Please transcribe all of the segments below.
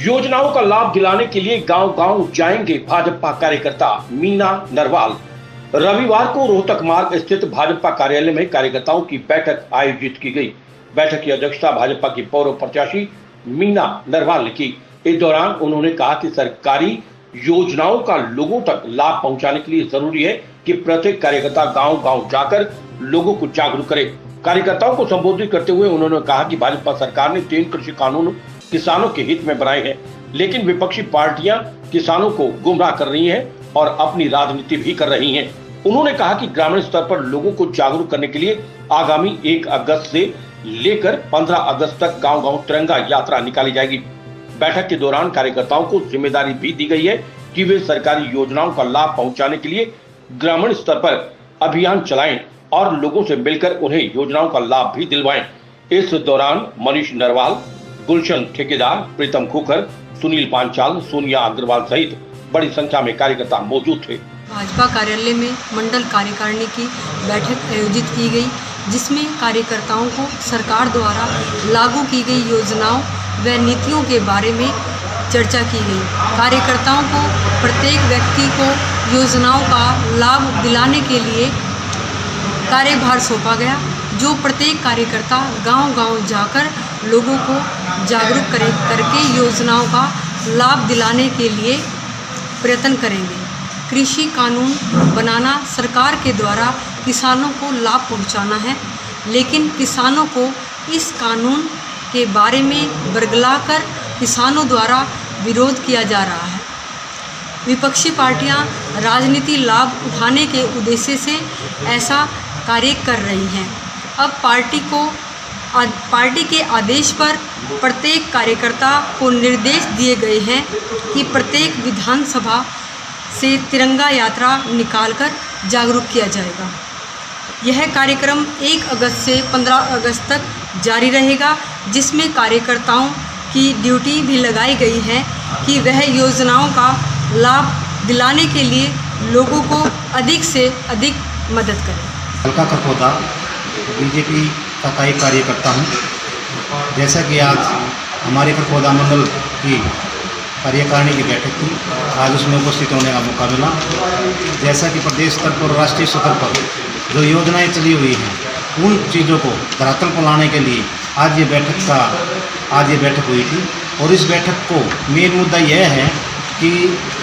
योजनाओं का लाभ दिलाने के लिए गांव-गांव जाएंगे भाजपा कार्यकर्ता। मीना नरवाल। रविवार को रोहतक मार्ग स्थित भाजपा कार्यालय में कार्यकर्ताओं की बैठक आयोजित की गई। बैठक की अध्यक्षता भाजपा की पूर्व प्रत्याशी मीना नरवाल ने की। इस दौरान उन्होंने कहा कि सरकारी योजनाओं का लोगों तक लाभ पहुंचाने के लिए जरूरी है कि प्रत्येक कार्यकर्ता गांव-गांव जाकर लोगों को जागरूक करे। कार्यकर्ताओं को संबोधित करते हुए उन्होंने कहा कि भाजपा सरकार ने 3 कृषि कानून किसानों के हित में बनाए हैं, लेकिन विपक्षी पार्टियां किसानों को गुमराह कर रही हैं और अपनी राजनीति भी कर रही हैं। उन्होंने कहा कि ग्रामीण स्तर पर लोगों को जागरूक करने के लिए आगामी 1 अगस्त से लेकर 15 अगस्त तक गांव-गांव तिरंगा यात्रा निकाली जाएगी। बैठक के दौरान कार्यकर्ताओं को जिम्मेदारी भी दी गई है कि वे सरकारी योजनाओं का लाभ पहुंचाने के लिए ग्रामीण स्तर पर अभियान चलाएं और लोगों से मिलकर उन्हें योजनाओं का लाभ भी दिलवाएं। इस दौरान मनीष नरवाल, गुलशन ठेकेदार, प्रीतम खोखर, सुनील पांचाल, सोनिया अग्रवाल सहित बड़ी संख्या में कार्यकर्ता मौजूद थे। भाजपा कार्यालय में मंडल कार्यकारिणी की बैठक आयोजित की गई, जिसमें कार्यकर्ताओं को सरकार द्वारा लागू की गई योजनाओं व नीतियों के बारे में चर्चा की गई। कार्यकर्ताओं को प्रत्येक व्यक्ति को योजनाओं का लाभ दिलाने के लिए कार्यभार सौंपा गया, जो प्रत्येक कार्यकर्ता गांव-गांव जाकर लोगों को जागरूक करके योजनाओं का लाभ दिलाने के लिए प्रयत्न करेंगे। कृषि कानून बनाना सरकार के द्वारा किसानों को लाभ पहुंचाना है, लेकिन किसानों को इस कानून के बारे में बरगलाकर किसानों द्वारा विरोध किया जा रहा है। विपक्षी पार्टियां राजनीति लाभ उठाने के उद्देश्य से ऐसा कार्य कर रही हैं। अब पार्टी के आदेश पर प्रत्येक कार्यकर्ता को निर्देश दिए गए हैं कि प्रत्येक विधानसभा से तिरंगा यात्रा निकालकर जागरूक किया जाएगा। यह कार्यक्रम 1 अगस्त से 15 अगस्त तक जारी रहेगा, जिसमें कार्यकर्ताओं की ड्यूटी भी लगाई गई है कि वह योजनाओं का लाभ दिलाने के लिए लोगों को अधिक से अधिक मदद करें। हल्का खरखोदा बीजेपी का कार्यकर्ता हूँ। जैसा कि आज हमारे खरखोदा मंडल की कार्यकारिणी की बैठक थी, आज उसमें उपस्थित होने का मौका मिला। जैसा कि प्रदेश स्तर पर, राष्ट्रीय स्तर पर जो योजनाएं चली हुई हैं, उन चीज़ों को धरातल पर लाने के लिए आज ये बैठक हुई थी। और इस बैठक को मेन मुद्दा यह है कि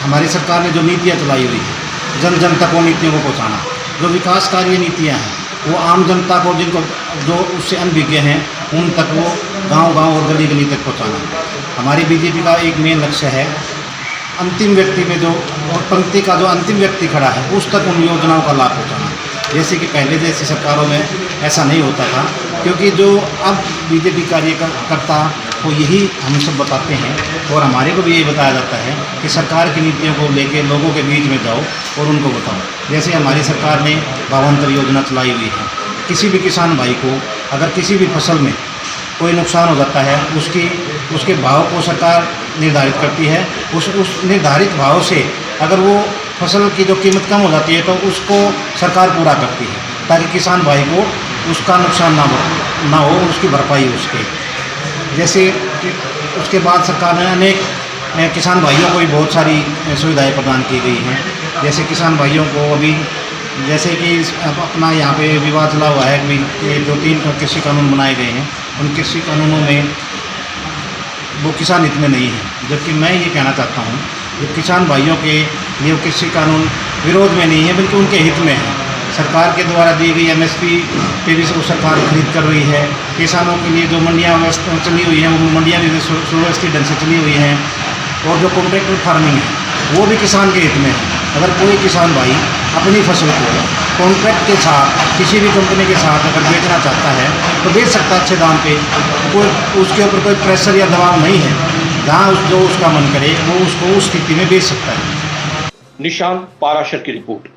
हमारी सरकार ने जो नीतियाँ चलाई हुई है, जन जन तक वो नीतियों को पहुँचाना, जो विकास कार्य नीतियाँ हैं वो आम जनता को, जिनको जो उससे अनभिज्ञ हैं, उन तक वो गांव-गांव और गली गली तक पहुंचाना। हमारी बीजेपी का एक मेन लक्ष्य है अंतिम व्यक्ति में जो और पंक्ति का जो अंतिम व्यक्ति खड़ा है उस तक उन योजनाओं का लाभ पहुंचाना। जैसे कि पहले जैसी सरकारों में ऐसा नहीं होता था, क्योंकि जो अब बीजेपी कार्यकर्ता को यही हम सब बताते हैं और हमारे को भी यही बताया जाता है कि सरकार की नीतियों को लेके लोगों के बीच में जाओ और उनको बताओ। जैसे हमारी सरकार ने भावांतर योजना चलाई हुई है। किसी भी किसान भाई को अगर किसी भी फसल में कोई नुकसान हो जाता है, उसके भाव को सरकार निर्धारित करती है। उस निर्धारित भाव से अगर वो फसल की जो कीमत कम हो जाती है तो उसको सरकार पूरा करती है, ताकि किसान भाई को उसका नुकसान ना हो, उसकी भरपाई हो उसके। जैसे उसके बाद सरकार ने अनेक किसान भाइयों को भी बहुत सारी सुविधाएं प्रदान की गई हैं। जैसे किसान भाइयों को अभी जैसे कि अपना यहाँ पे विवाद चला हुआ है कि जो 3 कृषि कानून बनाए गए हैं, उन कृषि कानूनों में वो किसान हित में नहीं है। जबकि मैं ये कहना चाहता हूँ कि किसान भाइयों के ये कृषि कानून विरोध में नहीं है, बल्कि उनके हित में है। सरकार के द्वारा दी गई MSP पे भी सरकार खरीद कर रही है। किसानों के लिए जो मंडियाँ चली हुई हैं, वो मंडियाँ भी सुव्यवस्थित ढंग से चली हुई हैं। और जो कॉन्ट्रैक्ट फार्मिंग है वो भी किसान के हित में है। अगर कोई किसान भाई अपनी फसल को कॉन्ट्रैक्ट के साथ किसी भी कंपनी के साथ अगर बेचना चाहता है तो बेच सकता है अच्छे दाम पे। उसके ऊपर कोई प्रेशर या दबाव नहीं है। जहाँ जो उसका मन करे वो उसको उस स्थिति में बेच सकता है। निशान पाराशर की रिपोर्ट।